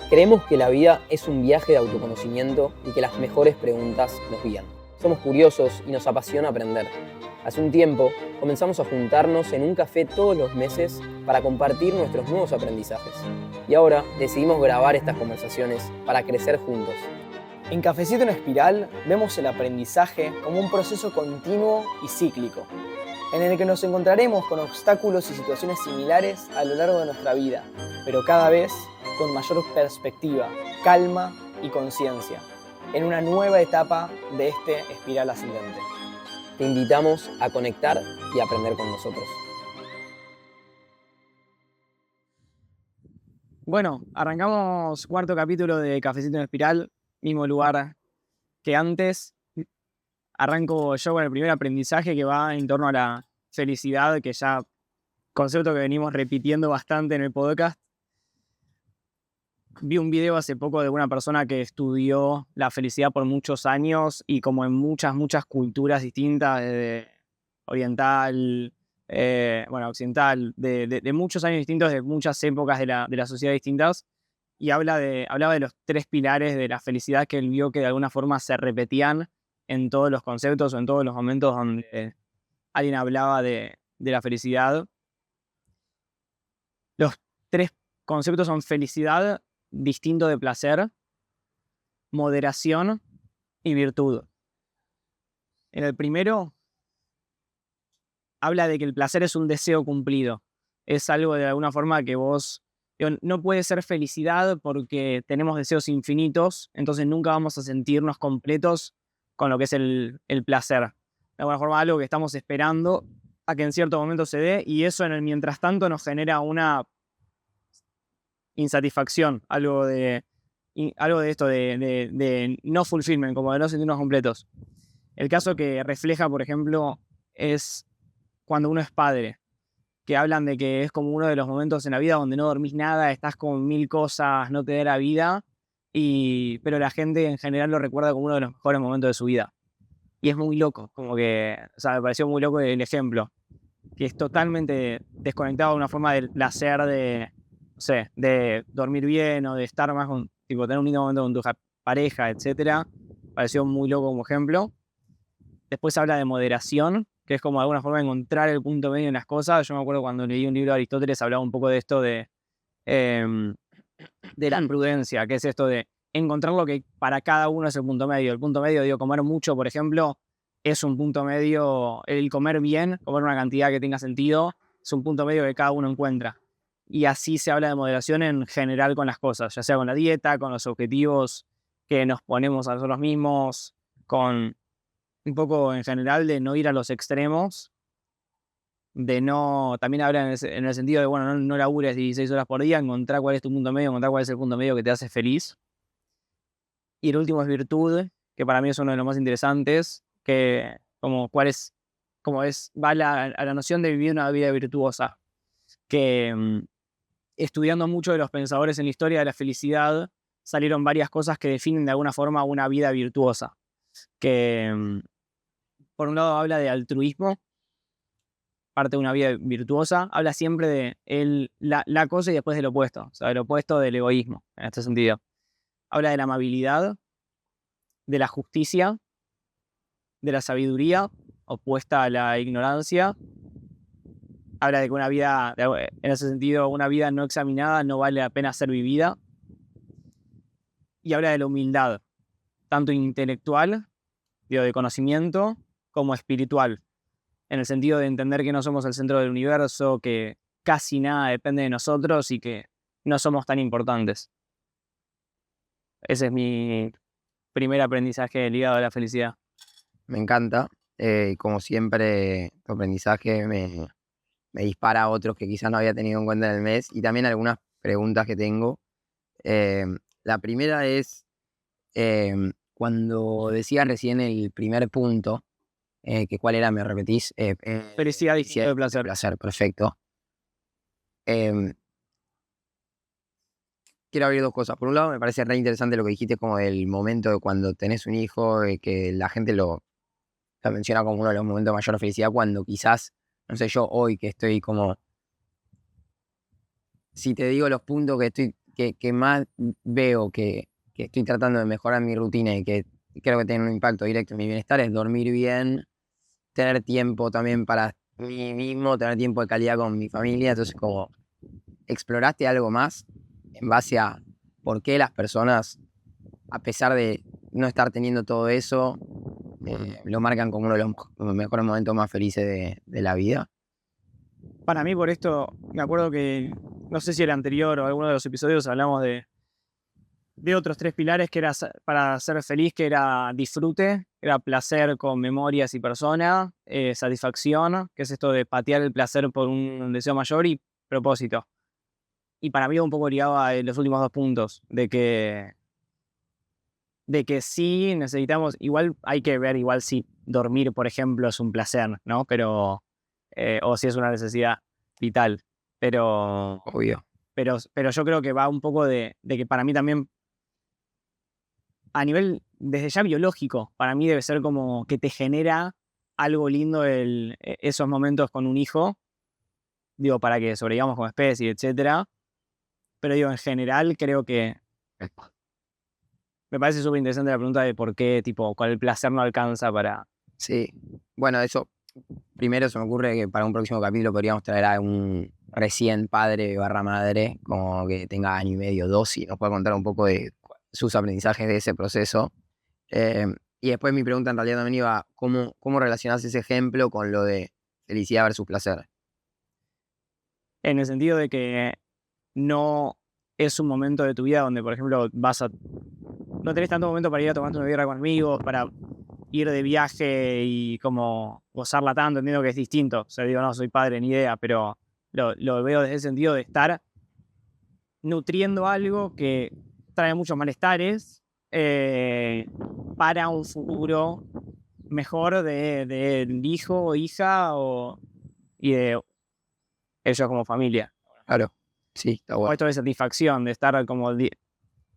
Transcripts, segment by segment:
Creemos que la vida es un viaje de autoconocimiento y que las mejores preguntas nos guían. Somos curiosos y nos apasiona aprender. Hace un tiempo comenzamos a juntarnos en un café todos los meses para compartir nuestros nuevos aprendizajes. Y ahora decidimos grabar estas conversaciones para crecer juntos. En Cafecito en Espiral vemos el aprendizaje como un proceso continuo y cíclico, en el que nos encontraremos con obstáculos y situaciones similares a lo largo de nuestra vida, pero cada vez con mayor perspectiva, calma y conciencia, en una nueva etapa de este espiral ascendente. Te invitamos a conectar y aprender con nosotros. Bueno, arrancamos cuarto capítulo de Cafecito en Espiral, mismo lugar que antes. Arranco yo con el primer aprendizaje que va en torno a la felicidad, que ya concepto que venimos repitiendo bastante en el podcast. Vi un video hace poco de una persona que estudió la felicidad por muchos años y como en muchas culturas distintas, desde oriental, occidental, de muchos años distintos, de muchas épocas de la sociedad distintas, y hablaba de los tres pilares de la felicidad que él vio que de alguna forma se repetían en todos los conceptos o en todos los momentos donde alguien hablaba de la felicidad. Los tres conceptos son felicidad, distinto de placer, moderación y virtud. En el primero, habla de que el placer es un deseo cumplido. Es algo de alguna forma que vos... No puede ser felicidad porque tenemos deseos infinitos, entonces nunca vamos a sentirnos completos con lo que es el placer. De alguna forma, algo que estamos esperando a que en cierto momento se dé, y eso en el mientras tanto nos genera una insatisfacción, algo de esto de no fulfillment, como de no sentirnos completos. El caso que refleja, por ejemplo, es cuando uno es padre, que hablan de que es como uno de los momentos en la vida donde no dormís nada, estás con mil cosas, no te da la vida, pero la gente en general lo recuerda como uno de los mejores momentos de su vida. Y es muy loco, como que, me pareció muy loco el ejemplo, que es totalmente desconectado de una forma del placer de dormir bien o de estar más con, tener un lindo momento con tu pareja, etc. Pareció muy loco como ejemplo. Después habla de moderación, que es como de alguna forma encontrar el punto medio en las cosas. Yo me acuerdo cuando leí un libro de Aristóteles, hablaba un poco de esto de la prudencia, que es esto de encontrar lo que para cada uno es el punto medio. El punto medio, comer mucho, por ejemplo, es un punto medio. El comer bien, comer una cantidad que tenga sentido, es un punto medio que cada uno encuentra. Y así se habla de moderación en general con las cosas, ya sea con la dieta, con los objetivos que nos ponemos a nosotros mismos, con un poco en general de no ir a los extremos, de no, también habla en el sentido de, bueno, no labures 16 horas por día, encontrar cuál es tu punto medio, encontrar cuál es el punto medio que te hace feliz. Y el último es virtud, que para mí es uno de los más interesantes, que va a la noción de vivir una vida virtuosa, que estudiando mucho de los pensadores en la historia de la felicidad, salieron varias cosas que definen de alguna forma una vida virtuosa, que por un lado habla de altruismo, parte de una vida virtuosa, habla siempre de la cosa y después del opuesto, o sea, el opuesto del egoísmo, en este sentido. Habla de la amabilidad, de la justicia, de la sabiduría, opuesta a la ignorancia. Habla de que una vida, en ese sentido, una vida no examinada no vale la pena ser vivida. Y habla de la humildad, tanto intelectual, de conocimiento, como espiritual, en el sentido de entender que no somos el centro del universo, que casi nada depende de nosotros y que no somos tan importantes. Ese es mi primer aprendizaje ligado a la felicidad. Me encanta. Como siempre, tu aprendizaje me dispara a otros que quizás no había tenido en cuenta en el mes, y también algunas preguntas que tengo. La primera es, cuando decías recién el primer punto, que ¿cuál era? ¿Me repetís? Felicidad distinto de placer. Placer, perfecto. Quiero abrir dos cosas. Por un lado, me parece re interesante lo que dijiste, como el momento de cuando tenés un hijo, que la gente lo menciona como uno de los momentos de mayor felicidad, cuando quizás, no sé, yo hoy que estoy como... Si te digo los puntos que que más veo que estoy tratando de mejorar mi rutina y que creo que tiene un impacto directo en mi bienestar es dormir bien, tener tiempo también para mí mismo, tener tiempo de calidad con mi familia. Entonces, como, ¿exploraste algo más en base a por qué las personas, a pesar de no estar teniendo todo eso, lo marcan como uno de los mejores momentos más felices de la vida? Para mí, por esto, me acuerdo que, no sé si el anterior o alguno de los episodios hablamos de otros 3 pilares que era para ser feliz, que era disfrute, era placer con memorias y persona, satisfacción, que es esto de patear el placer por un deseo mayor, y propósito. Y para mí va un poco ligado a los últimos 2 puntos, de que sí necesitamos, igual hay que ver igual si dormir, por ejemplo, es un placer, ¿no? Pero, o si es una necesidad vital. Pero Obvio. yo creo que va un poco de que para mí también, a nivel desde ya biológico, para mí debe ser como que te genera algo lindo esos momentos con un hijo, digo, para que sobrevivamos como especie, etcétera. Pero digo, en general creo que me parece súper interesante la pregunta de por qué, tipo, cuál el placer no alcanza para... Sí. Bueno, eso, primero se me ocurre que para un próximo capítulo podríamos traer a un recién padre / madre, como que tenga año y medio, 2, y nos pueda contar un poco de sus aprendizajes de ese proceso. Y después mi pregunta en realidad también iba, ¿cómo relacionás ese ejemplo con lo de felicidad versus placer? En el sentido de que no es un momento de tu vida donde, por ejemplo, no tenés tanto momento para ir a tomarte una birra con amigos, para ir de viaje y como gozarla tanto, entiendo que es distinto. O sea, digo, no soy padre ni idea, pero lo veo desde el sentido de estar nutriendo algo que trae muchos malestares para un futuro mejor del hijo o hija y de ellos como familia. Claro, sí, está O bueno. esto de satisfacción, de estar como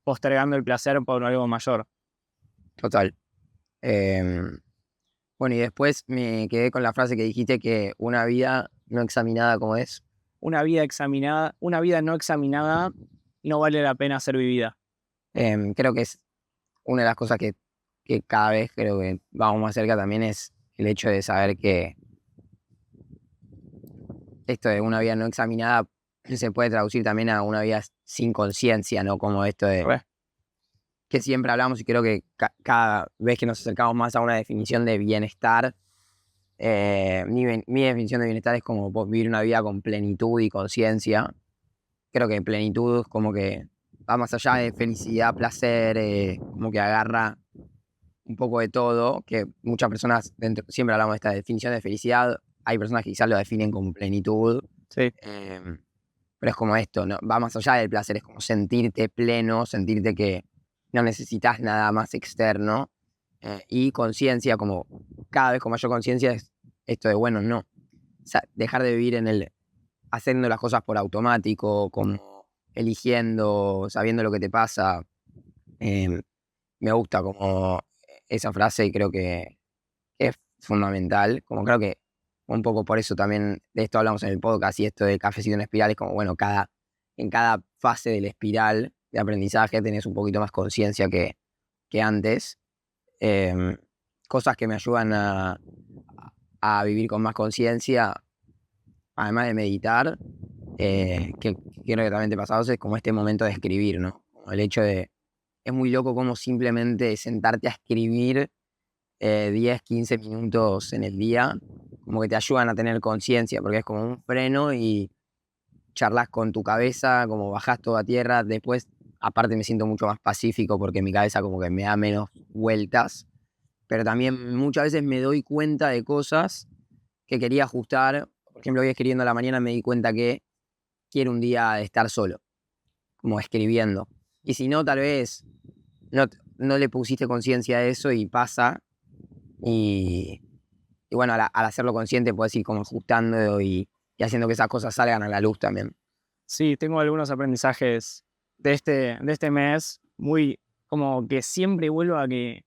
postergando el placer por algo mayor. Total. Bueno, y después me quedé con la frase que dijiste, que una vida no examinada como es. Una vida no examinada no vale la pena ser vivida. Creo que es una de las cosas que cada vez creo que vamos más cerca también, es el hecho de saber que esto de una vida no examinada se puede traducir también a una vida sin conciencia, ¿no? Como esto de Re. que siempre hablamos, y creo que cada vez que nos acercamos más a una definición de bienestar, mi definición de bienestar es como vivir una vida con plenitud y conciencia. Creo que plenitud como que va más allá de felicidad, placer, como que agarra un poco de todo, que muchas personas, siempre hablamos de esta definición de felicidad, hay personas que quizás lo definen como plenitud, Sí. pero es como esto, ¿no? Va más allá del placer, es como sentirte pleno, sentirte que no necesitas nada más externo, y conciencia, como cada vez con mayor conciencia, es esto de, bueno, no, o sea, dejar de vivir haciendo las cosas por automático, como eligiendo, sabiendo lo que te pasa. Me gusta como esa frase, y creo que es fundamental, como creo que un poco por eso también de esto hablamos en el podcast, y esto de Cafecito en Espiral es como, bueno, en cada fase de la espiral de aprendizaje tenés un poquito más conciencia que antes. Cosas que me ayudan a vivir con más conciencia, además de meditar, que creo que también te pasa a veces, como este momento de escribir, ¿no? Como el hecho de, es muy loco como simplemente sentarte a escribir 10, 15 minutos en el día, como que te ayudan a tener conciencia, porque es como un freno y charlas con tu cabeza, como bajás todo a tierra. Después, aparte, me siento mucho más pacífico porque mi cabeza como que me da menos vueltas, pero también muchas veces me doy cuenta de cosas que quería ajustar. Por ejemplo, hoy escribiendo a la mañana me di cuenta que quiero un día de estar solo, como escribiendo. Y si no, tal vez no le pusiste conciencia a eso y pasa. Y bueno, al hacerlo consciente puedes ir como ajustando y haciendo que esas cosas salgan a la luz también. Sí, tengo algunos aprendizajes de este mes, muy como que siempre vuelvo a que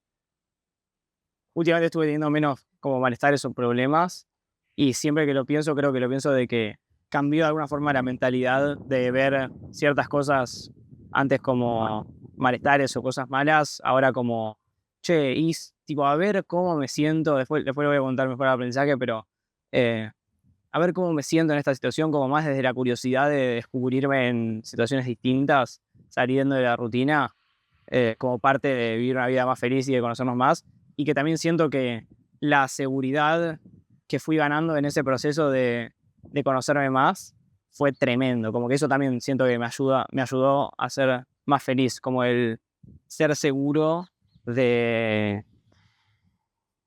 últimamente estuve teniendo menos como malestares o problemas, y siempre que lo pienso, creo que lo pienso de que cambió de alguna forma la mentalidad de ver ciertas cosas Antes como malestares o cosas malas, ahora como, che, y tipo, a ver cómo me siento, después lo voy a contar mejor el aprendizaje, pero a ver cómo me siento en esta situación, como más desde la curiosidad de descubrirme en situaciones distintas, saliendo de la rutina, como parte de vivir una vida más feliz y de conocernos más, y que también siento que la seguridad que fui ganando en ese proceso de conocerme más fue tremendo, como que eso también siento que me ayudó a ser más feliz, como el ser seguro de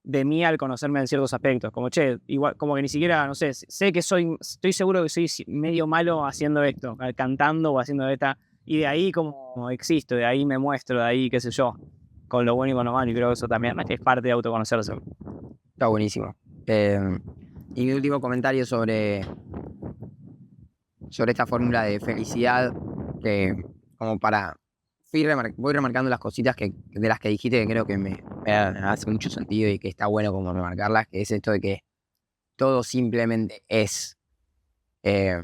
mí al conocerme en ciertos aspectos, como che, igual, como que ni siquiera, no sé, sé que estoy seguro que soy medio malo haciendo esto, cantando o haciendo esta, y de ahí como existo, de ahí me muestro, de ahí qué sé yo, con lo bueno y con lo malo, y creo que eso también es parte de autoconocerse. Está buenísimo. Y mi último comentario sobre esta fórmula de felicidad, que como para... voy remarcando las cositas de las que dijiste que creo que me hace mucho sentido y que está bueno como remarcarlas, que es esto de que todo simplemente es. Eh,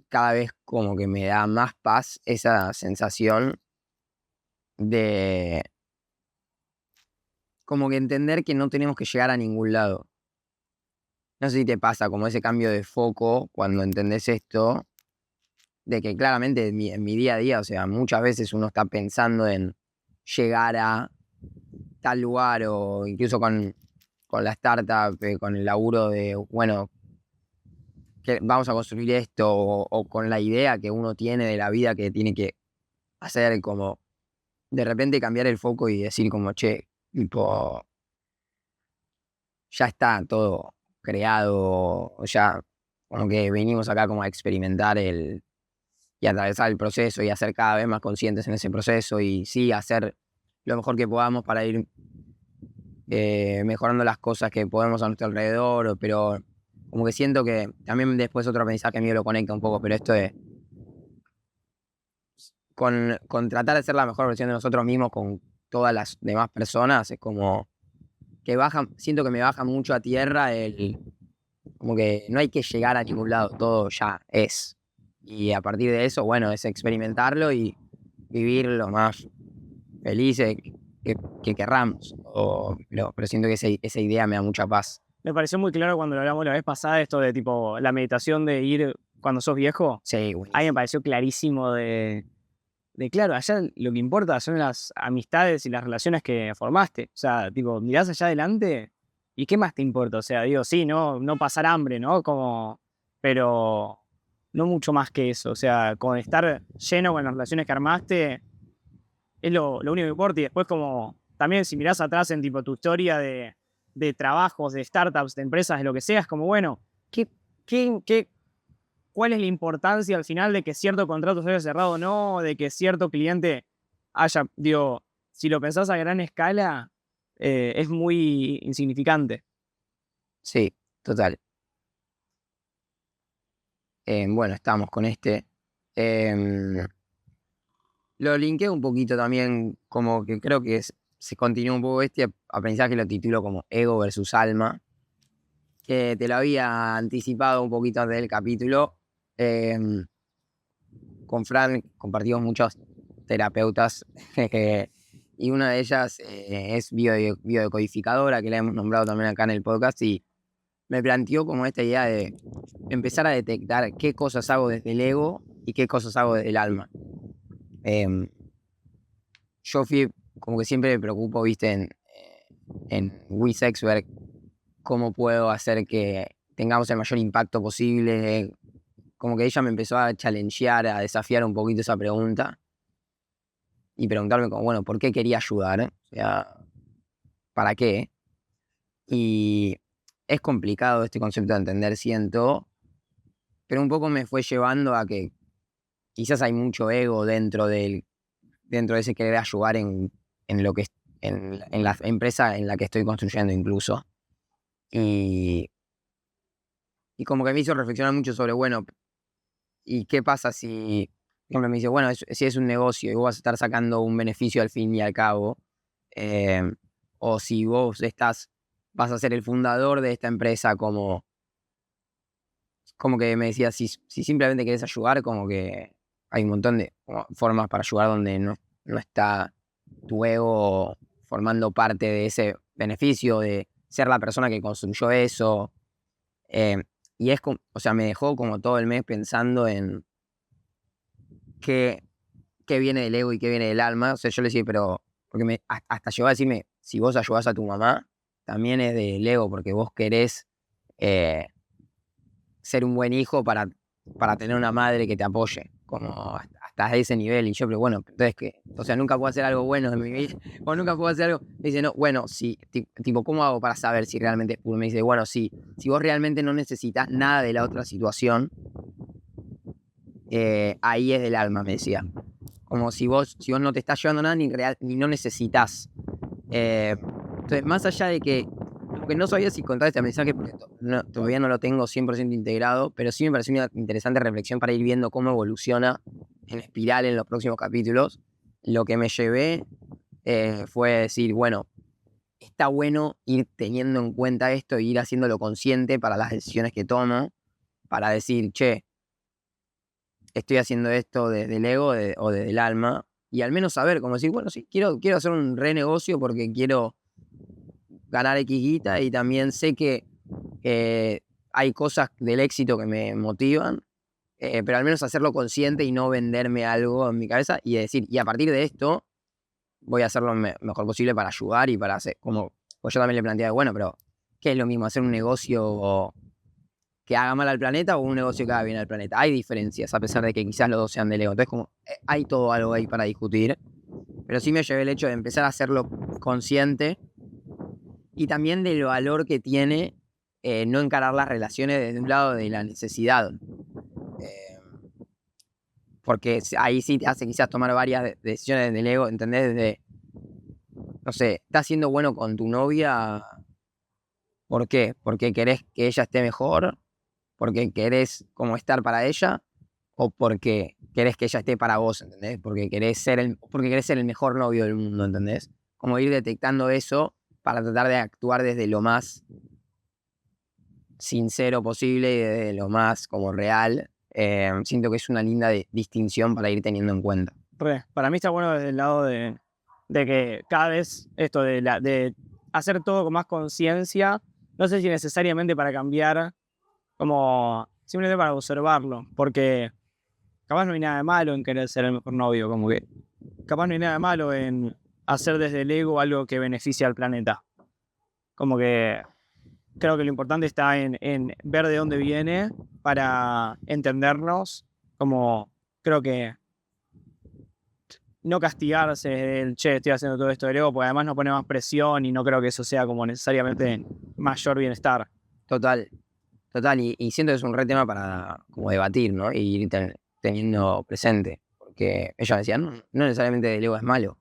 Cada vez como que me da más paz esa sensación de como que entender que no tenemos que llegar a ningún lado. No sé si te pasa como ese cambio de foco cuando entendés esto, de que claramente en mi día a día, o sea, muchas veces uno está pensando en llegar a tal lugar o incluso con la startup, con el laburo de, bueno, que vamos a construir esto o con la idea que uno tiene de la vida que tiene que hacer, como de repente cambiar el foco y decir como, che, tipo, ya está todo creado, o ya como que venimos acá como a experimentar y atravesar el proceso y a ser cada vez más conscientes en ese proceso y sí, hacer lo mejor que podamos para ir mejorando las cosas que podemos a nuestro alrededor, pero como que siento que también después otro aprendizaje mío lo conecta un poco, pero esto de con tratar de ser la mejor versión de nosotros mismos con todas las demás personas, es como que siento que me baja mucho a tierra como que no hay que llegar a ningún lado, todo ya es. Y a partir de eso, bueno, es experimentarlo y vivir lo más felices que querramos. Pero siento que esa idea me da mucha paz. Me pareció muy claro cuando lo hablamos la vez pasada, esto de tipo la meditación de ir cuando sos viejo. Sí, A mí me buenísimo. pareció clarísimo de claro, allá lo que importa son las amistades y las relaciones que formaste. O sea, tipo, mirás allá adelante y ¿qué más te importa? O sea, digo, sí, no pasar hambre, ¿no? Como, pero no mucho más que eso. O sea, con estar lleno con las relaciones que armaste es lo único que importa. Y después como, también si mirás atrás en tipo tu historia de trabajos, de startups, de empresas, de lo que sea, es como, bueno, ¿qué, qué, ¿cuál es la importancia al final de que cierto contrato se haya cerrado o no? De que cierto cliente haya, digo, si lo pensás a gran escala, es muy insignificante. Sí, total. Bueno, estamos con este. Em, lo linkeo un poquito también, como que creo que se continúa un poco este aprendizaje, lo titulo como ego versus alma, que te lo había anticipado un poquito antes del capítulo. Em, con Fran compartimos muchos terapeutas y una de ellas es biodecodificadora, que la hemos nombrado también acá en el podcast, y me planteó como esta idea de empezar a detectar qué cosas hago desde el ego y qué cosas hago desde el alma. Em, yo como que siempre me preocupo, viste, en Wisex, ver cómo puedo hacer que tengamos el mayor impacto posible. Como que ella me empezó a challengear, a desafiar un poquito esa pregunta y preguntarme como, bueno, ¿por qué quería ayudar? O sea, ¿para qué? Y es complicado este concepto de entender, siento, pero un poco me fue llevando a que quizás hay mucho ego dentro de ese querer ayudar en lo que en la empresa en la que estoy construyendo incluso. Y, y como que me hizo reflexionar mucho sobre, bueno, ¿y qué pasa si, por ejemplo, me dice, bueno, si es un negocio y vos vas a estar sacando un beneficio al fin y al cabo, eh, o si vos vas a ser el fundador de esta empresa, como que me decía, si simplemente querés ayudar, como que hay un montón de formas para ayudar donde no está tu ego formando parte de ese beneficio, de ser la persona que construyó eso. Y o sea, me dejó como todo el mes pensando en qué viene del ego y qué viene del alma. O sea, yo le decía, pero, porque hasta llegó a decirme, si vos ayudás a tu mamá, también es del ego, porque vos querés ser un buen hijo para tener una madre que te apoye, como hasta ese nivel. Y yo, pero bueno, entonces que, o sea, nunca puedo hacer algo bueno en mi vida, o nunca puedo hacer algo. Me dice, no, bueno, sí, tipo, ¿cómo hago para saber si realmente es puro? Me dice, bueno, sí, si vos realmente no necesitas nada de la otra situación, ahí es del alma, me decía. Como si vos no te estás llevando nada ni no necesitas. Entonces, más allá de que, porque no sabía si contar este mensaje, porque todavía no lo tengo 100% integrado, pero sí me pareció una interesante reflexión para ir viendo cómo evoluciona en espiral en los próximos capítulos. Lo que me llevé fue decir, bueno, está bueno ir teniendo en cuenta esto e ir haciéndolo consciente para las decisiones que tomo, para decir, che, estoy haciendo esto desde el ego o desde el alma, y al menos saber, como decir, bueno, sí, quiero hacer un renegocio porque quiero ganar X guita, y también sé que hay cosas del éxito que me motivan, pero al menos hacerlo consciente y no venderme algo en mi cabeza y decir, y a partir de esto voy a hacer lo mejor posible para ayudar y para hacer, como pues yo también le planteaba, bueno, pero ¿qué es lo mismo? ¿Hacer un negocio que haga mal al planeta o un negocio que haga bien al planeta? Hay diferencias, a pesar de que quizás los dos sean del ego. Entonces, como hay todo algo ahí para discutir, pero sí me llevé el hecho de empezar a hacerlo consciente y también del valor que tiene no encarar las relaciones desde un lado de la necesidad. Porque ahí sí te hace quizás tomar varias decisiones del ego, ¿entendés? Desde, no sé, ¿estás siendo bueno con tu novia? ¿Por qué? ¿Porque querés que ella esté mejor? ¿Porque querés como estar para ella? ¿O porque querés que ella esté para vos, ¿entendés? Porque querés ser el mejor novio del mundo, ¿entendés? Como ir detectando eso para tratar de actuar desde lo más sincero posible y desde lo más como real. Siento que es una linda distinción para ir teniendo en cuenta. Para mí está bueno desde el lado de que cada vez esto de hacer todo con más conciencia, no sé si necesariamente para cambiar, como simplemente para observarlo, porque capaz no hay nada de malo en querer ser el mejor novio, como que capaz no hay nada de malo en hacer desde el ego algo que beneficie al planeta. Como que creo que lo importante está en ver de dónde viene para entendernos, como creo que no castigarse del che, estoy haciendo todo esto del ego, porque además nos pone más presión y no creo que eso sea como necesariamente mayor bienestar. Total, y siento que es un re tema para como debatir, ¿no? Y ir teniendo presente, porque ella decía, no necesariamente el ego es malo.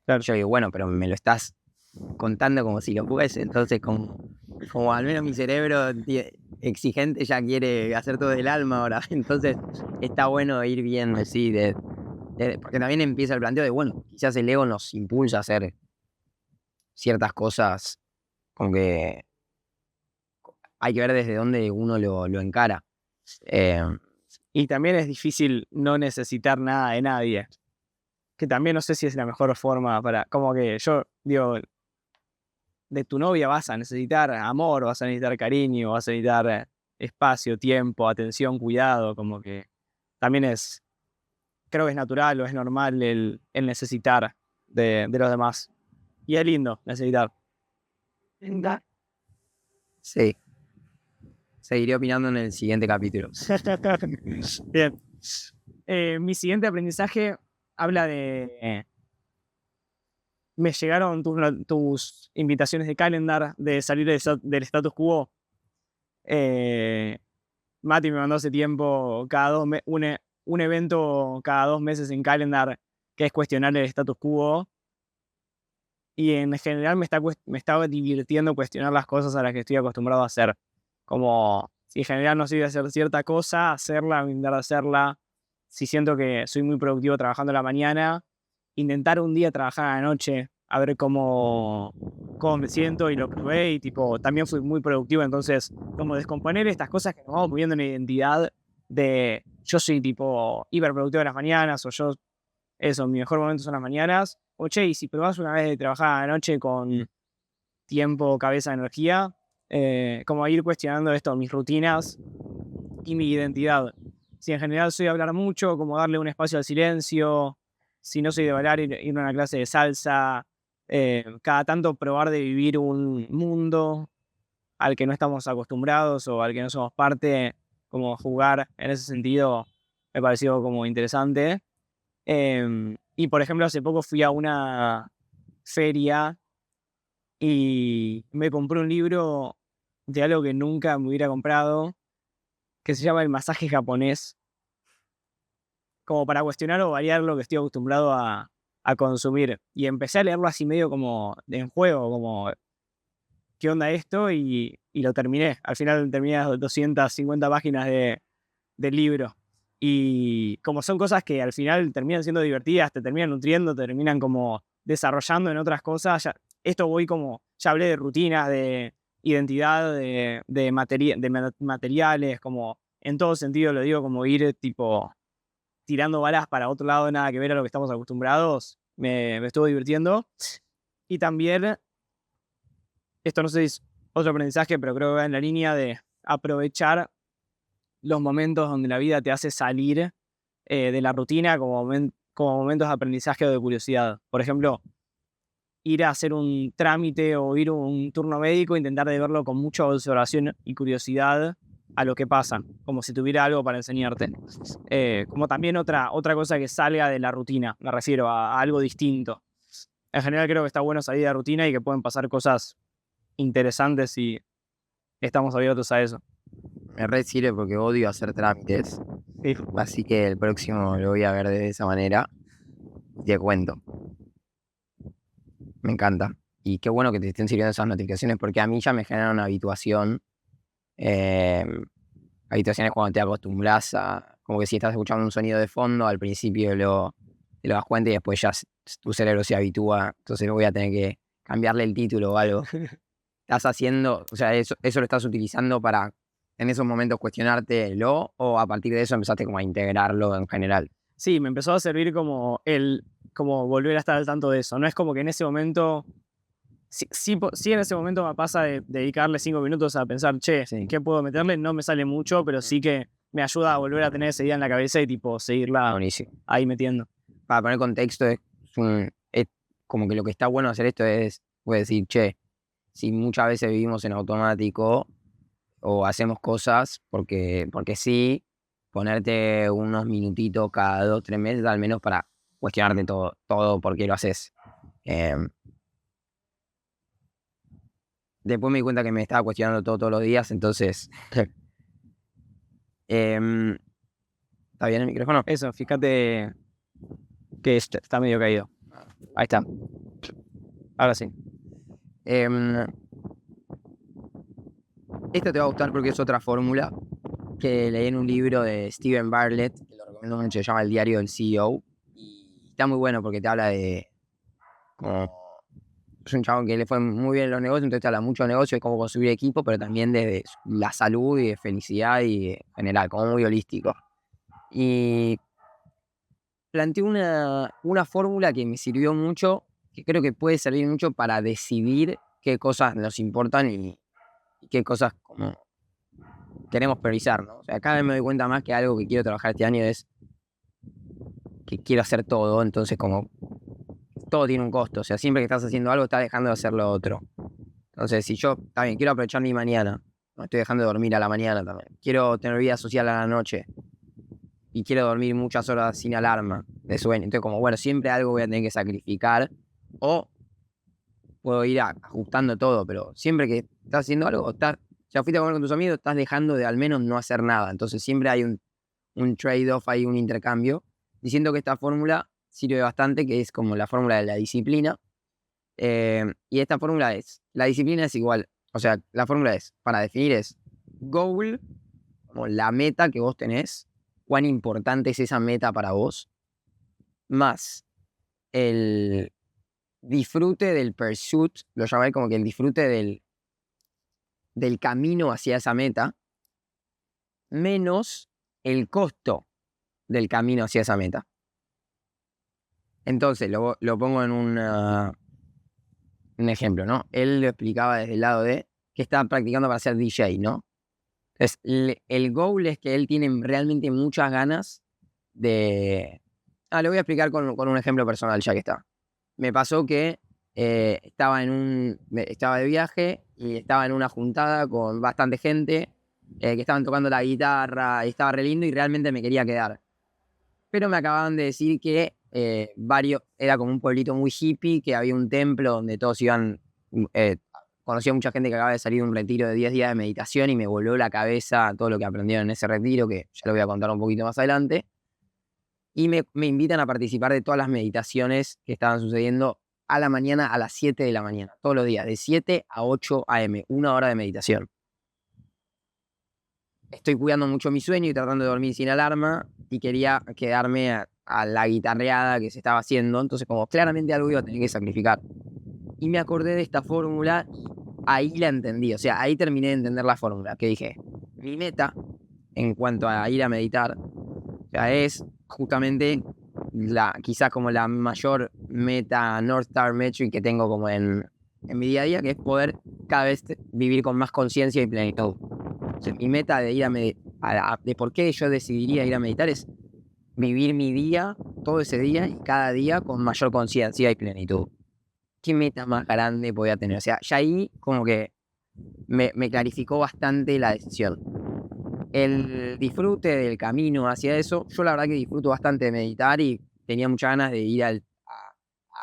Claro. Yo digo, bueno, pero me lo estás contando como si lo fuese, entonces como al menos mi cerebro exigente ya quiere hacer todo del alma ahora, entonces está bueno ir viendo, sí, porque también empieza el planteo de, bueno, quizás el ego nos impulsa a hacer ciertas cosas, como que hay que ver desde dónde uno lo encara. Y también es difícil no necesitar nada de nadie, que también no sé si es la mejor forma para, como que yo digo, de tu novia vas a necesitar amor, vas a necesitar cariño, vas a necesitar espacio, tiempo, atención, cuidado, como que también creo que es natural o es normal el necesitar de los demás. Y es lindo necesitar. Sí. Seguiré opinando en el siguiente capítulo. Bien. Mi siguiente aprendizaje habla de... me llegaron tus invitaciones de calendar de salir del status quo. Mati me mandó hace tiempo un evento cada 2 meses en calendar que es cuestionar el status quo. Y en general me estaba divirtiendo cuestionar las cosas a las que estoy acostumbrado a hacer. Como si en general no soy de hacer cierta cosa, hacerla, intentar hacerla. Si siento que soy muy productivo trabajando a la mañana, intentar un día trabajar a la noche, a ver cómo me siento, y lo probé y tipo, también fui muy productivo. Entonces, como descomponer estas cosas que nos vamos moviendo en la identidad de yo soy tipo hiperproductivo en las mañanas, o yo, eso, mi mejor momento son las mañanas, o che, y si probás una vez de trabajar a la noche con tiempo, cabeza, energía, como ir cuestionando esto, mis rutinas y mi identidad. Si en general soy de hablar mucho, como darle un espacio al silencio, si no soy de bailar, ir a una clase de salsa, cada tanto probar de vivir un mundo al que no estamos acostumbrados o al que no somos parte, como jugar en ese sentido me pareció como interesante. Y por ejemplo, hace poco fui a una feria y me compré un libro de algo que nunca me hubiera comprado, que se llama El masaje japonés, como para cuestionar o variar lo que estoy acostumbrado a consumir. Y empecé a leerlo así medio como en juego, como ¿qué onda esto? Y lo terminé. Al final terminé las 250 páginas del libro. Y como son cosas que al final terminan siendo divertidas, te terminan nutriendo, te terminan como desarrollando en otras cosas. Esto voy como, ya hablé de rutinas, de identidad, de materiales, como en todo sentido lo digo, como ir tipo tirando balas para otro lado, nada que ver a lo que estamos acostumbrados. Me estuvo divirtiendo. Y también, esto no sé si es otro aprendizaje, pero creo que va en la línea de aprovechar los momentos donde la vida te hace salir de la rutina como momentos de aprendizaje o de curiosidad. Por ejemplo, ir a hacer un trámite o ir a un turno médico, intentar de verlo con mucha observación y curiosidad a lo que pasa, como si tuviera algo para enseñarte. Como también otra cosa que salga de la rutina, me refiero a algo distinto. En general creo que está bueno salir de la rutina y que pueden pasar cosas interesantes si estamos abiertos a eso. Me re sirve porque odio hacer trámites. Sí. Así que el próximo lo voy a ver de esa manera. Te cuento. Me encanta. Y qué bueno que te estén sirviendo esas notificaciones porque a mí ya me genera una habituación. Habituaciones cuando te acostumbras a... Como que si estás escuchando un sonido de fondo, al principio te lo das cuenta y después ya tu cerebro se habitúa. Entonces voy a tener que cambiarle el título o algo. Estás haciendo... O sea, eso lo estás utilizando para en esos momentos cuestionártelo o a partir de eso empezaste como a integrarlo en general. Sí, me empezó a servir como volver a estar al tanto de eso. No es como que en ese momento, sí en ese momento me pasa de dedicarle 5 minutos a pensar, che, Sí. ¿qué puedo meterle? No me sale mucho, pero sí que me ayuda a volver a tener esa idea en la cabeza y tipo seguirla Buenísimo. ahí metiendo. Para poner contexto, es como que lo que está bueno hacer esto es, puedes decir, che, si muchas veces vivimos en automático o hacemos cosas porque sí, ponerte unos minutitos cada 2 o 3 meses al menos para cuestionarte todo por qué lo haces. Después me di cuenta que me estaba cuestionando todos los días, entonces... ¿Está bien el micrófono? Eso, fíjate que está medio caído. Ahí está. Ahora sí. Esta te va a gustar porque es otra fórmula que leí en un libro de Steven Bartlett, que lo recomiendo mucho, se llama El diario del CEO. Y está muy bueno porque te habla de... Es un chabón que le fue muy bien en los negocios, entonces te habla mucho de negocios, de cómo construir equipo, pero también de la salud y de felicidad y en general, como muy holístico. Y planteé una fórmula que me sirvió mucho, que creo que puede servir mucho para decidir qué cosas nos importan y qué cosas como queremos priorizar, ¿no? O sea, cada vez me doy cuenta más que algo que quiero trabajar este año es que quiero hacer todo, entonces como todo tiene un costo, o sea, siempre que estás haciendo algo estás dejando de hacer lo otro. Entonces, si yo, está bien, quiero aprovechar mi mañana, no estoy dejando de dormir a la mañana también, quiero tener vida social a la noche y quiero dormir muchas horas sin alarma de sueño, entonces como, bueno, siempre algo voy a tener que sacrificar o puedo ir ajustando todo, pero siempre que estás haciendo algo, ya fuiste a comer con tus amigos, estás dejando de al menos no hacer nada. Entonces siempre hay un trade-off, hay un intercambio. Diciendo que esta fórmula sirve bastante, que es como la fórmula de la disciplina. Y esta fórmula la disciplina es igual, o sea, la fórmula para definir es goal, como la meta que vos tenés, cuán importante es esa meta para vos, más el disfrute del pursuit, lo llamaré como que el disfrute del camino hacia esa meta, menos el costo del camino hacia esa meta. Entonces, lo pongo en un ejemplo, ¿no? Él lo explicaba desde el lado de que estaba practicando para ser DJ, ¿no? Entonces, el goal es que él tiene realmente muchas ganas de... lo voy a explicar con un ejemplo personal, ya que está. Me pasó que estaba de viaje y estaba en una juntada con bastante gente que estaban tocando la guitarra y estaba re lindo y realmente me quería quedar. Pero me acababan de decir que era como un pueblito muy hippie, que había un templo donde todos iban... conocí a mucha gente que acaba de salir de un retiro de 10 días de meditación y me voló la cabeza todo lo que aprendieron en ese retiro, que ya lo voy a contar un poquito más adelante. Y me invitan a participar de todas las meditaciones que estaban sucediendo a la mañana a las 7 de la mañana, todos los días, de 7 a 8 a.m., 1 hora de meditación. Estoy cuidando mucho mi sueño y tratando de dormir sin alarma y quería quedarme a la guitarreada que se estaba haciendo, entonces como claramente algo iba a tener que sacrificar. Y me acordé de esta fórmula, ahí la entendí, o sea, ahí terminé de entender la fórmula, que dije, mi meta en cuanto a ir a meditar, o sea, es justamente quizás como la mayor meta North Star Metric que tengo como en mi día a día, que es poder cada vez vivir con más conciencia y plenitud. O sea, mi meta de ir de por qué yo decidiría ir a meditar es vivir mi día, todo ese día y cada día con mayor conciencia y plenitud. ¿Qué meta más grande voy a tener? O sea, ya ahí como que me clarificó bastante la decisión. El disfrute del camino hacia eso, yo la verdad que disfruto bastante de meditar y tenía muchas ganas de ir a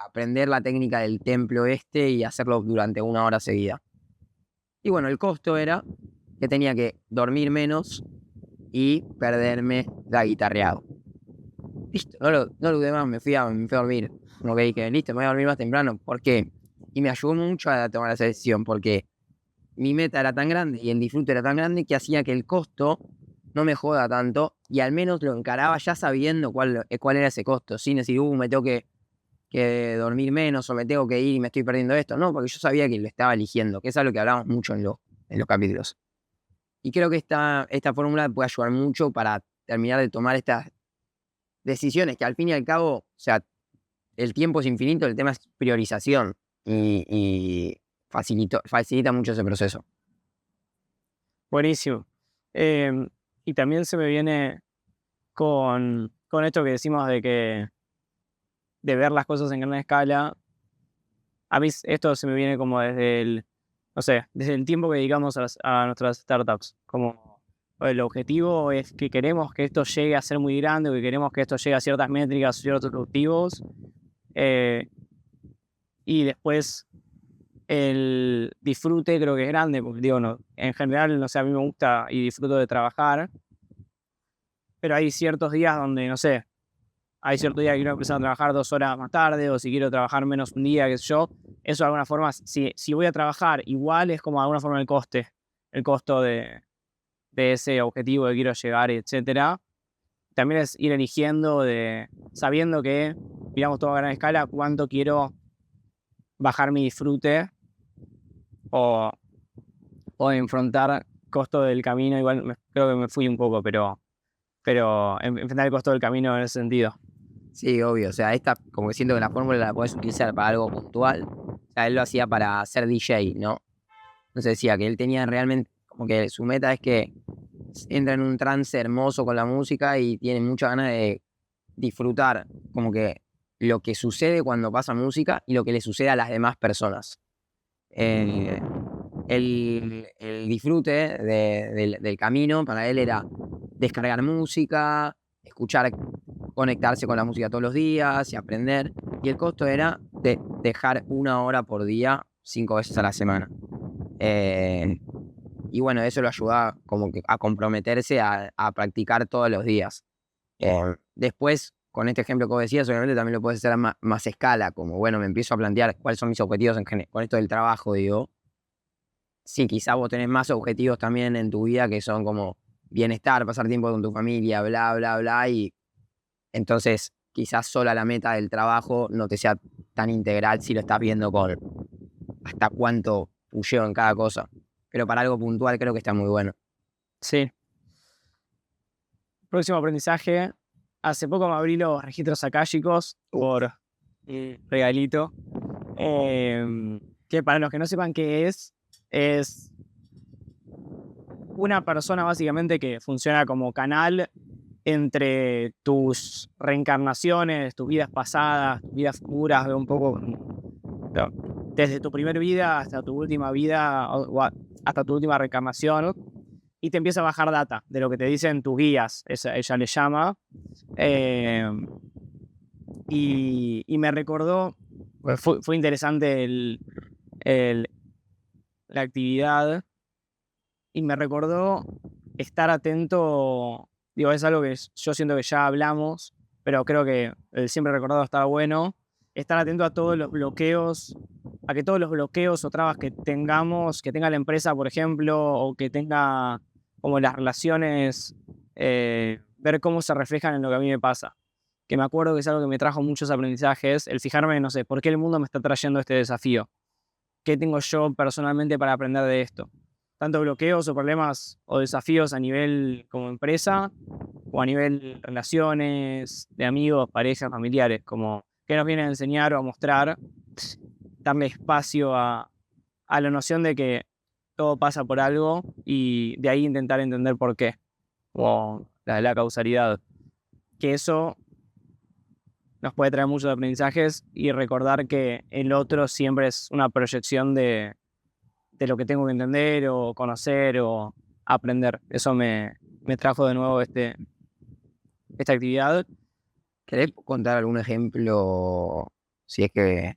aprender la técnica del templo y hacerlo durante 1 hora seguida. Y bueno, el costo era que tenía que dormir menos y perderme la guitarreado. Listo, no lo dudé más, me fui a dormir. Como que dije, listo, me voy a dormir más temprano. ¿Por qué? Y me ayudó mucho a tomar esa decisión, porque mi meta era tan grande y el disfrute era tan grande que hacía que el costo no me joda tanto y al menos lo encaraba ya sabiendo cuál era ese costo, sin decir, me tengo que dormir menos o me tengo que ir y me estoy perdiendo esto. No, porque yo sabía que lo estaba eligiendo, que es algo que hablamos mucho en los capítulos. Y creo que esta fórmula puede ayudar mucho para terminar de tomar estas decisiones, que al fin y al cabo, o sea, el tiempo es infinito, el tema es priorización y facilita mucho ese proceso. Buenísimo. Y también se me viene con esto que decimos de ver las cosas en gran escala. A mí esto se me viene como desde el tiempo que dedicamos a nuestras startups. Como el objetivo es que queremos que esto llegue a ser muy grande, que queremos que esto llegue a ciertas métricas, ciertos objetivos. Y después el disfrute creo que es grande, porque digo, no, en general, no sé, a mí me gusta y disfruto de trabajar, pero hay ciertos días donde, no sé, hay ciertos días que quiero empezar a trabajar 2 horas más tarde, o si quiero trabajar menos un día, qué sé yo. Eso de alguna forma, si voy a trabajar igual, es como de alguna forma el costo de ese objetivo que quiero llegar, etcétera. También es ir eligiendo, sabiendo que, digamos, todo a gran escala, cuánto quiero bajar mi disfrute o enfrentar costo del camino. Igual creo que me fui un poco, pero enfrentar el costo del camino en ese sentido. Sí, obvio, o sea, como que siento que la fórmula la puedes utilizar para algo puntual. O sea, él lo hacía para ser DJ, ¿no? Entonces decía que él tenía realmente, como que su meta es que entra en un trance hermoso con la música y tiene mucha ganas de disfrutar como que lo que sucede cuando pasa música y lo que le sucede a las demás personas. El disfrute del camino para él era descargar música, escuchar, conectarse con la música todos los días y aprender. Y el costo era dejar 1 hora por día, 5 veces a la semana. Y bueno, eso lo ayuda como que a comprometerse a practicar todos los días. Después, con este ejemplo que vos decías, obviamente también lo puedes hacer a más escala, como bueno, me empiezo a plantear cuáles son mis objetivos con esto del trabajo, digo. Sí, quizá vos tenés más objetivos también en tu vida que son como bienestar, pasar tiempo con tu familia, bla, bla, bla, y entonces quizás sola la meta del trabajo no te sea tan integral si lo estás viendo con hasta cuánto pusheo en cada cosa. Pero para algo puntual creo que está muy bueno. Sí. Próximo aprendizaje. Hace poco me abrí los registros akáshicos por regalito. Que para los que no sepan qué es una persona básicamente que funciona como canal entre tus reencarnaciones, tus vidas pasadas, tus vidas futuras, un poco desde tu primera vida hasta tu última vida, hasta tu última reencarnación, y te empieza a bajar data de lo que te dicen tus guías, ella le llama. Y me recordó, fue interesante la actividad, y me recordó estar atento. Digo, es algo que yo siento que ya hablamos, pero creo que el siempre recordado está bueno. Estar atento a todos los bloqueos, a que todos los bloqueos o trabas que tengamos, que tenga la empresa, por ejemplo, o que tenga como las relaciones, ver cómo se reflejan en lo que a mí me pasa. Que me acuerdo que es algo que me trajo muchos aprendizajes, el fijarme, no sé, ¿por qué el mundo me está trayendo este desafío? ¿Qué tengo yo personalmente para aprender de esto? Tanto bloqueos o problemas o desafíos a nivel como empresa o a nivel relaciones, de amigos, parejas, familiares, como qué nos viene a enseñar o a mostrar, darle espacio a la noción de que todo pasa por algo y de ahí intentar entender por qué, o la causalidad. Que eso nos puede traer muchos aprendizajes y recordar que el otro siempre es una proyección de lo que tengo que entender o conocer o aprender. Eso me trajo de nuevo esta actividad. ¿Querés contar algún ejemplo, si es que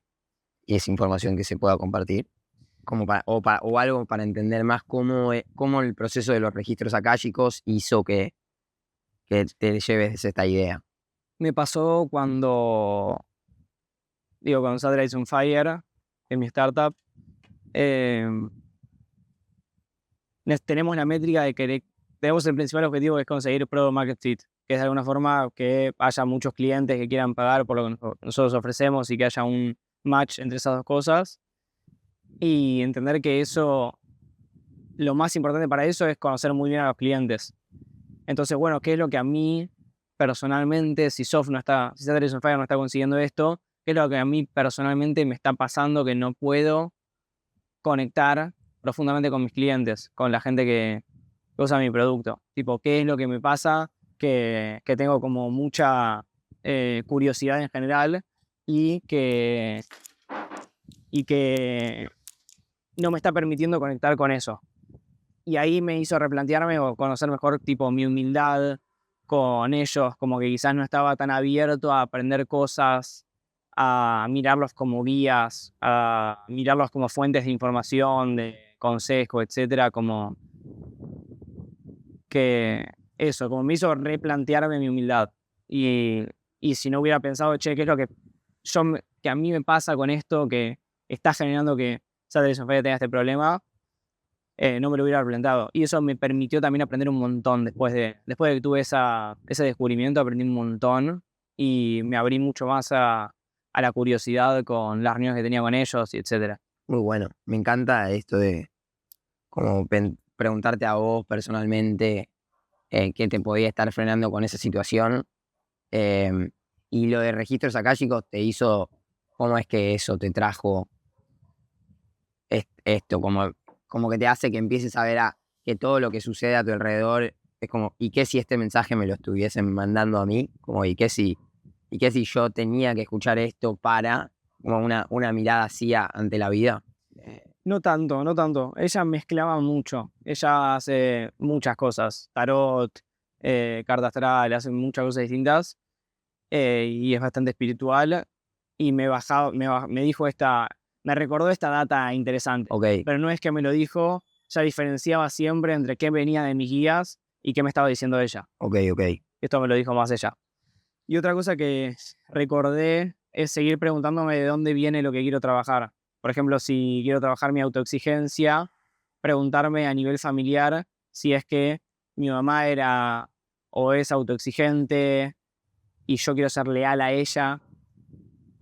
es información que se pueda compartir? Como o algo para entender más cómo el proceso de los registros akáshicos hizo que te lleves esta idea. Me pasó cuando Satellite on Fire, en mi startup, tenemos la métrica de que tenemos el principal objetivo, que es conseguir Product Market Fit, que es de alguna forma que haya muchos clientes que quieran pagar por lo que nosotros ofrecemos y que haya un match entre esas dos cosas. Y entender que eso, lo más importante para eso es conocer muy bien a los clientes. Entonces, bueno, ¿qué es lo que a mí personalmente, si Satellite on Fire no está consiguiendo esto, qué es lo que a mí personalmente me está pasando que no puedo conectar profundamente con mis clientes, con la gente que usa mi producto? Tipo, ¿qué es lo que me pasa que tengo como mucha curiosidad en general y que no me está permitiendo conectar con eso? Y ahí me hizo replantearme o conocer mejor tipo mi humildad con ellos, como que quizás no estaba tan abierto a aprender cosas, a mirarlos como guías, a mirarlos como fuentes de información, de consejo, etcétera, como que eso, como me hizo replantearme mi humildad. Y si no hubiera pensado, che, ¿qué es lo que a mí me pasa con esto que está generando que Satellite on Fire tenga este problema? No me lo hubiera replanteado. Y eso me permitió también aprender un montón después de que tuve ese descubrimiento. Aprendí un montón y me abrí mucho más a la curiosidad con las reuniones que tenía con ellos, y etcétera. Muy bueno. Me encanta esto de como preguntarte a vos personalmente qué te podía estar frenando con esa situación. Y lo de registros akáshicos te hizo, ¿cómo es que eso te trajo esto? Como que te hace que empieces a ver que todo lo que sucede a tu alrededor es como, ¿y qué si este mensaje me lo estuviesen mandando a mí? Como, ¿y qué si yo tenía que escuchar esto para como una mirada así ante la vida? No tanto. Ella mezclaba mucho. Ella hace muchas cosas. Tarot, carta astral, hace muchas cosas distintas. Y es bastante espiritual. Y me dijo me recordó esta data interesante. Okay. Pero no es que me lo dijo, ya diferenciaba siempre entre qué venía de mis guías y qué me estaba diciendo ella. Ok. Esto me lo dijo más ella. Y otra cosa que recordé es seguir preguntándome de dónde viene lo que quiero trabajar. Por ejemplo, si quiero trabajar mi autoexigencia, preguntarme a nivel familiar si es que mi mamá era o es autoexigente y yo quiero ser leal a ella,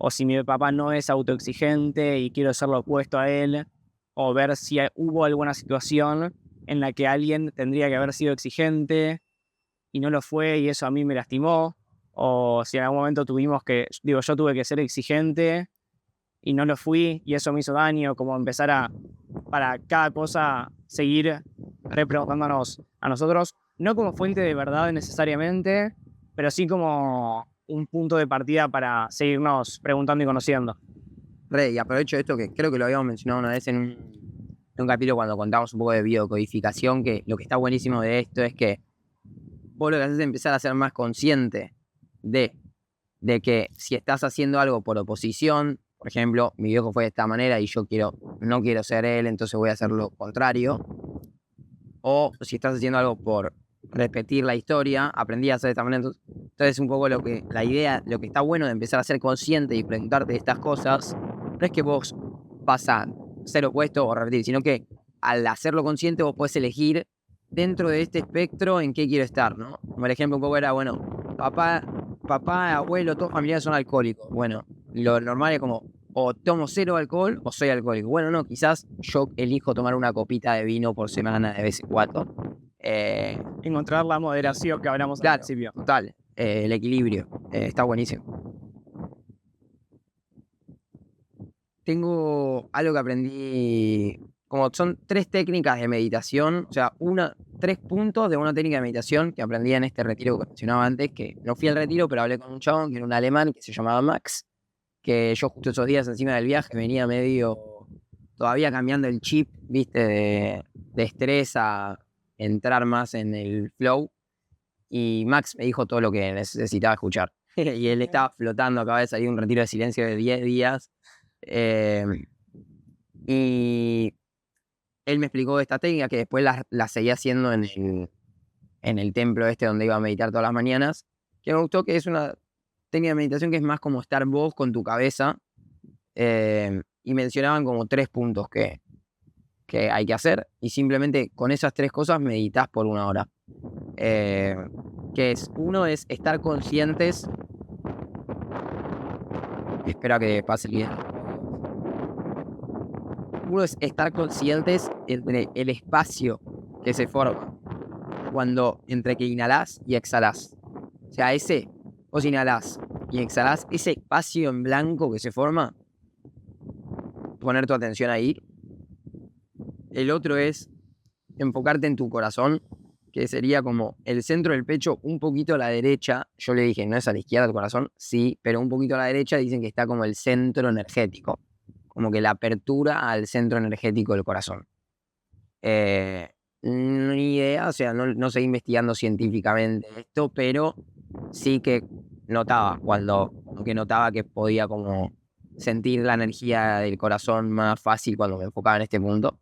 o si mi papá no es autoexigente y quiero ser lo opuesto a él, o ver si hubo alguna situación en la que alguien tendría que haber sido exigente y no lo fue y eso a mí me lastimó, o si en algún momento yo tuve que ser exigente y no lo fui y eso me hizo daño, como empezar para cada cosa, seguir repreguntándonos a nosotros, no como fuente de verdad necesariamente, pero sí como un punto de partida para seguirnos preguntando y conociendo. Y aprovecho esto que creo que lo habíamos mencionado una vez en un capítulo cuando contamos un poco de biocodificación, que lo que está buenísimo de esto es que vos lo que haces es empezar a ser más consciente de que si estás haciendo algo por oposición, por ejemplo, mi viejo fue de esta manera y yo no quiero ser él, entonces voy a hacer lo contrario. O si estás haciendo algo por repetir la historia, aprendí a hacer de esta manera. Entonces un poco la idea, lo que está bueno de empezar a ser consciente y preguntarte de estas cosas, no es que vos vas a ser opuesto o repetir, sino que al hacerlo consciente vos podés elegir dentro de este espectro en qué quiero estar, ¿no? Como el ejemplo un poco era, bueno, papá, abuelo, todos familiares son alcohólicos. Bueno, lo normal es como, o tomo 0 alcohol o soy alcohólico. Bueno, no, quizás yo elijo tomar una copita de vino por semana de vez en cuando. Encontrar la moderación que hablamos al principio. Total, el equilibrio, está buenísimo. Tengo algo que aprendí, como son 3 técnicas de meditación, o sea, 3 puntos de una técnica de meditación que aprendí en este retiro que mencionaba antes, que no fui al retiro, pero hablé con un chabón que era un alemán que se llamaba Max, que yo justo esos días encima del viaje venía medio todavía cambiando el chip, viste, de estrés a entrar más en el flow, y Max me dijo todo lo que necesitaba escuchar. Y él estaba flotando, acaba de salir un retiro de silencio de 10 días, y él me explicó esta técnica que después la seguía haciendo en el templo este donde iba a meditar todas las mañanas, que me gustó, que es una técnica de meditación que es más como estar vos con tu cabeza, y mencionaban como 3 puntos que hay que hacer, y simplemente con esas 3 cosas meditas por 1 hora. Uno es estar conscientes. Espera que pase el video. Uno es estar conscientes entre el espacio que se forma entre que inhalás y exhalás. O sea, vos inhalás y exhalás, ese espacio en blanco que se forma, poner tu atención ahí. El otro es enfocarte en tu corazón, que sería como el centro del pecho, un poquito a la derecha. Yo le dije, no es a la izquierda del corazón, sí, pero un poquito a la derecha dicen que está como el centro energético, como que la apertura al centro energético del corazón. Ni idea, o sea, no seguí investigando científicamente esto, pero sí que notaba que podía como sentir la energía del corazón más fácil cuando me enfocaba en este punto.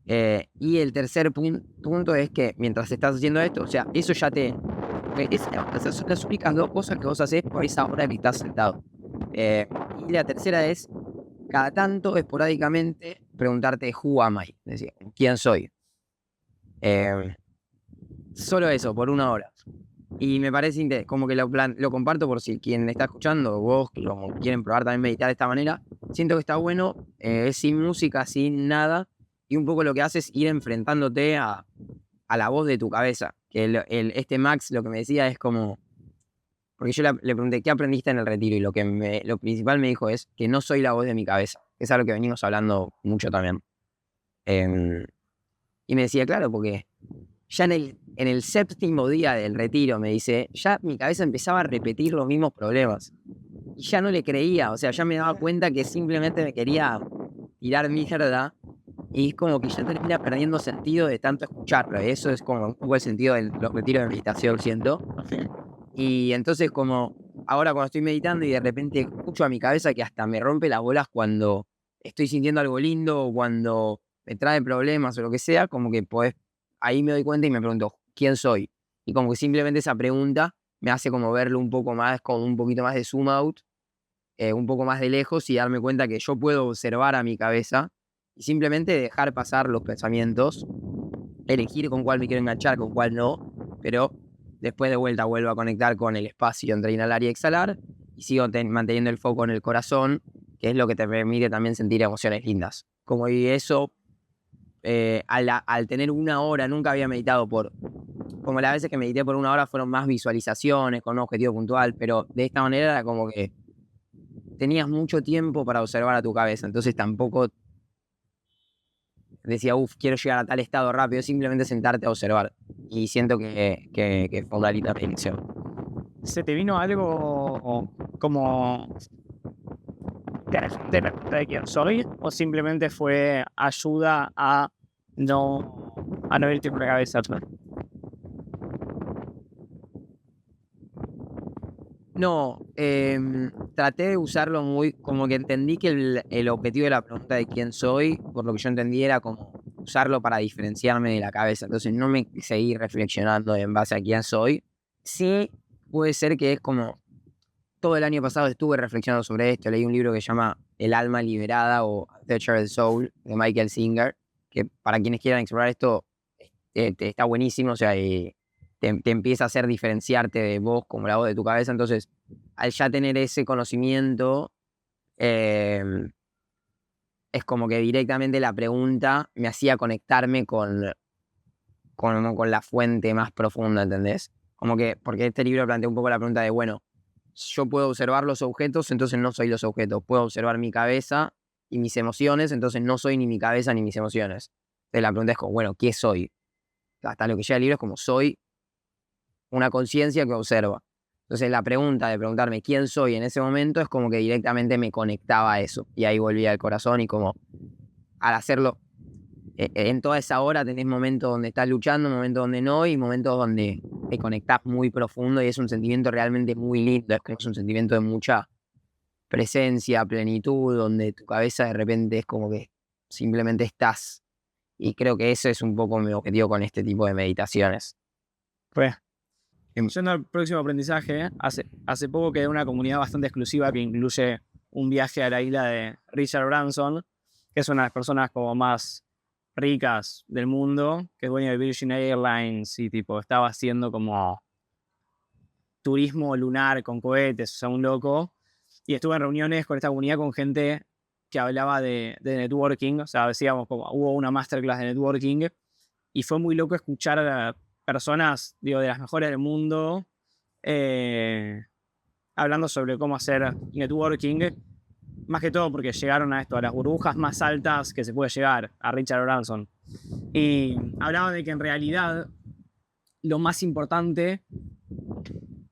Y el tercer punto es que mientras estás haciendo esto, o sea, eso ya esas son las únicas 2 cosas que vos haces por esa hora que estás sentado. Y la tercera es, cada tanto, esporádicamente, preguntarte who am I, es decir, ¿quién soy? Solo eso, por 1 hora. Y me parece como que lo comparto por si quien está escuchando, vos que como quieren probar también meditar de esta manera, siento que está bueno, es sin música, sin nada, y un poco lo que hace es ir enfrentándote a la voz de tu cabeza. Que este Max lo que me decía es como, porque yo le pregunté, ¿qué aprendiste en el retiro? Y lo principal me dijo es que no soy la voz de mi cabeza, que es algo que venimos hablando mucho también. Y me decía, claro, porque ya en el 7º día del retiro, me dice, ya mi cabeza empezaba a repetir los mismos problemas. Y ya no le creía, o sea, ya me daba cuenta que simplemente me quería tirar mierda. Y es como que ya termina perdiendo sentido de tanto escucharlo. Eso es como un poco el sentido de los retiros de meditación, siento. Y entonces como ahora cuando estoy meditando y de repente escucho a mi cabeza que hasta me rompe las bolas cuando estoy sintiendo algo lindo o cuando me trae problemas o lo que sea, como que ahí me doy cuenta y me pregunto, ¿quién soy? Y como que simplemente esa pregunta me hace como verlo un poco más, con un poquito más de zoom out, un poco más de lejos, y darme cuenta que yo puedo observar a mi cabeza y simplemente dejar pasar los pensamientos, elegir con cuál me quiero enganchar, con cuál no, pero después de vuelta vuelvo a conectar con el espacio entre inhalar y exhalar y sigo manteniendo el foco en el corazón, que es lo que te permite también sentir emociones lindas. Como y eso al tener 1 hora, nunca había meditado como las veces que medité por 1 hora fueron más visualizaciones con un objetivo puntual, pero de esta manera era como que tenías mucho tiempo para observar a tu cabeza, entonces tampoco decía, quiero llegar a tal estado rápido, simplemente sentarte a observar. Y siento que fue una linda meditación. ¿Se te vino algo como de quién soy? ¿O simplemente fue ayuda a no irte por la cabeza? No, traté de usarlo muy, como que entendí que el objetivo de la pregunta de quién soy, por lo que yo entendí, era como usarlo para diferenciarme de la cabeza. Entonces no me seguí reflexionando en base a quién soy. Sí, puede ser que es como, todo el año pasado estuve reflexionando sobre esto, leí un libro que se llama El alma liberada o The Charred Soul de Michael Singer, que para quienes quieran explorar esto, está buenísimo, o sea, te empieza a hacer diferenciarte de vos como la voz de tu cabeza. Entonces, al ya tener ese conocimiento, es como que directamente la pregunta me hacía conectarme con la fuente más profunda, ¿entendés? Como que, porque este libro plantea un poco la pregunta de, bueno, yo puedo observar los objetos, entonces no soy los objetos. Puedo observar mi cabeza y mis emociones, entonces no soy ni mi cabeza ni mis emociones. Entonces la pregunta es como, bueno, ¿qué soy? Hasta lo que llega el libro es como, soy una conciencia que observa. Entonces la pregunta de preguntarme quién soy en ese momento es como que directamente me conectaba a eso. Y ahí volvía al corazón y como al hacerlo, en toda esa hora tenés momentos donde estás luchando, momentos donde no, y momentos donde te conectás muy profundo y es un sentimiento realmente muy lindo. Es un sentimiento de mucha presencia, plenitud, donde tu cabeza de repente es como que simplemente estás. Y creo que ese es un poco mi objetivo con este tipo de meditaciones. Pues, yendo al próximo aprendizaje, hace poco quedé en una comunidad bastante exclusiva que incluye un viaje a la isla de Richard Branson, que es una de las personas como más ricas del mundo, que es dueño de Virgin Airlines y tipo estaba haciendo como turismo lunar con cohetes, o sea, un loco. Y estuve en reuniones con esta comunidad con gente que hablaba de networking, o sea, decíamos como hubo una masterclass de networking y fue muy loco escuchar a personas, digo, de las mejores del mundo hablando sobre cómo hacer networking, más que todo porque llegaron a esto, a las burbujas más altas que se puede llegar, a Richard Branson. Y hablaban de que en realidad lo más importante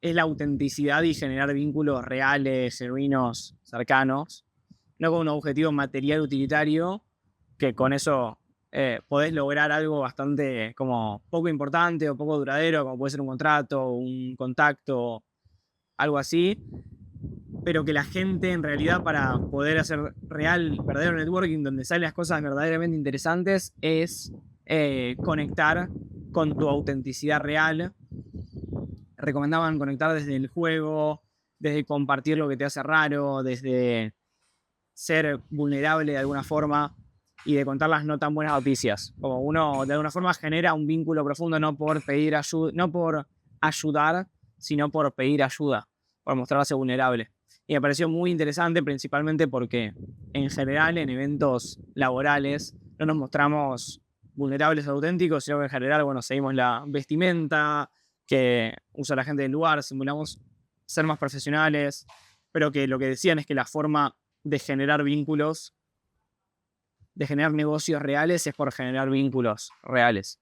es la autenticidad y generar vínculos reales, genuinos, cercanos, no con un objetivo material utilitario, que con eso podés lograr algo bastante como poco importante o poco duradero, como puede ser un contrato, un contacto, algo así, pero que la gente en realidad para poder hacer real, verdadero networking, donde salen las cosas verdaderamente interesantes, es conectar con tu autenticidad real. Recomendaban conectar desde el juego, desde compartir lo que te hace raro, desde ser vulnerable de alguna forma y de contar las no tan buenas noticias. Como uno de alguna forma genera un vínculo profundo no por pedir ayuda, no por ayudar, sino por pedir ayuda, por mostrarse vulnerable. Y me pareció muy interesante, principalmente porque en general en eventos laborales no nos mostramos vulnerables o auténticos, sino que en general, bueno, seguimos la vestimenta que usa la gente del lugar, simulamos ser más profesionales, pero que lo que decían es que la forma de generar vínculos, de generar negocios reales, es por generar vínculos reales.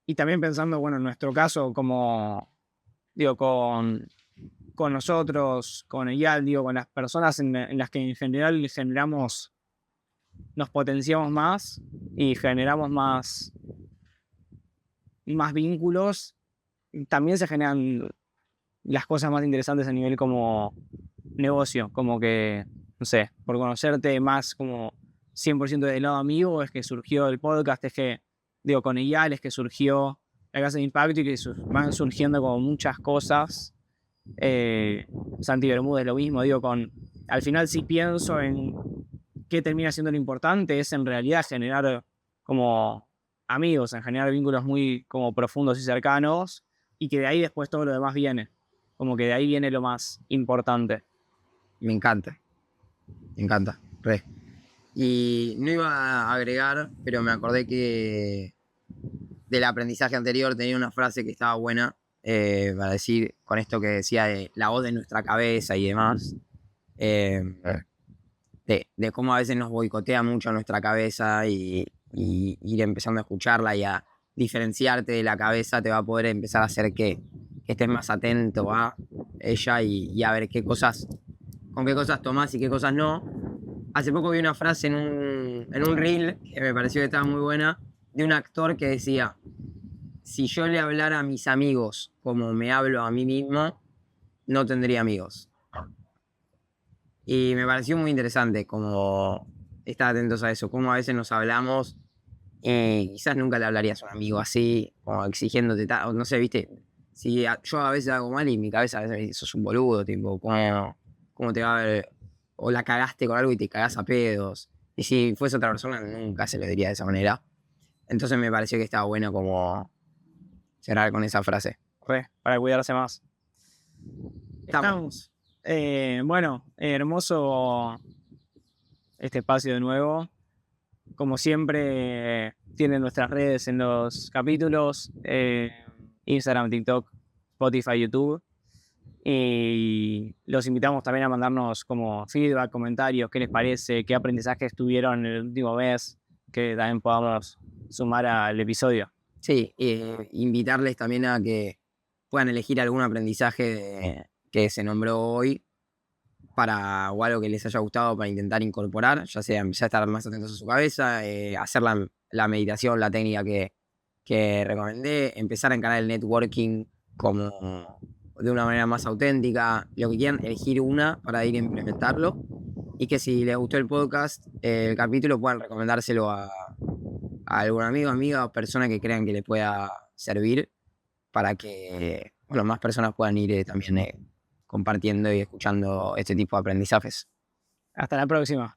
Y también pensando, bueno, en nuestro caso, como, digo, con nosotros, con Eyal, digo, con las personas en las que en general generamos, nos potenciamos más y generamos más vínculos, también se generan las cosas más interesantes a nivel como negocio, como que, no sé, por conocerte más como 100% del lado amigo, es que surgió el podcast, es que, digo, con Eyal es que surgió la Casa de Impacto y que van surgiendo como muchas cosas. Santi Bermúdez lo mismo, digo, al final si pienso en qué termina siendo lo importante, es en realidad generar como amigos, en generar vínculos muy como profundos y cercanos, y que de ahí después todo lo demás viene, como que de ahí viene lo más importante. Me encanta, re. Y no iba a agregar, pero me acordé que del aprendizaje anterior tenía una frase que estaba buena para decir con esto que decía de la voz de nuestra cabeza y demás. De cómo a veces nos boicotea mucho nuestra cabeza y ir empezando a escucharla y a diferenciarte de la cabeza te va a poder empezar a hacer que estés más atento a ella y a ver con qué cosas tomás y qué cosas no. Hace poco vi una frase en un reel que me pareció que estaba muy buena, de un actor que decía: si yo le hablara a mis amigos como me hablo a mí mismo, no tendría amigos. Y me pareció muy interesante como estar atentos a eso, como a veces nos hablamos, quizás nunca le hablarías a un amigo así, como exigiéndote, no sé, viste, si yo a veces hago mal y mi cabeza a veces me dice, sos un boludo, tipo, ¿cómo te va a ver? O la cagaste con algo y te cagás a pedos. Y si fuese otra persona nunca se lo diría de esa manera. Entonces me pareció que estaba bueno como cerrar con esa frase. Para cuidarse más. Estamos. Bueno, hermoso este espacio de nuevo. Como siempre, tienen nuestras redes en los capítulos, Instagram, TikTok, Spotify, YouTube. Y los invitamos también a mandarnos como feedback, comentarios, qué les parece, qué aprendizajes tuvieron en el último mes, que también podamos sumar al episodio. Sí, invitarles también a que puedan elegir algún aprendizaje que se nombró hoy o algo que les haya gustado para intentar incorporar, ya sea empezar a estar más atentos a su cabeza, hacer la meditación, la técnica que recomendé, empezar a encarar el networking como de una manera más auténtica, lo que quieran, elegir una para ir a implementarlo, y que si les gustó el podcast, el capítulo, puedan recomendárselo a algún amigo, amiga o persona que crean que le pueda servir para que más personas puedan ir también compartiendo y escuchando este tipo de aprendizajes. Hasta la próxima.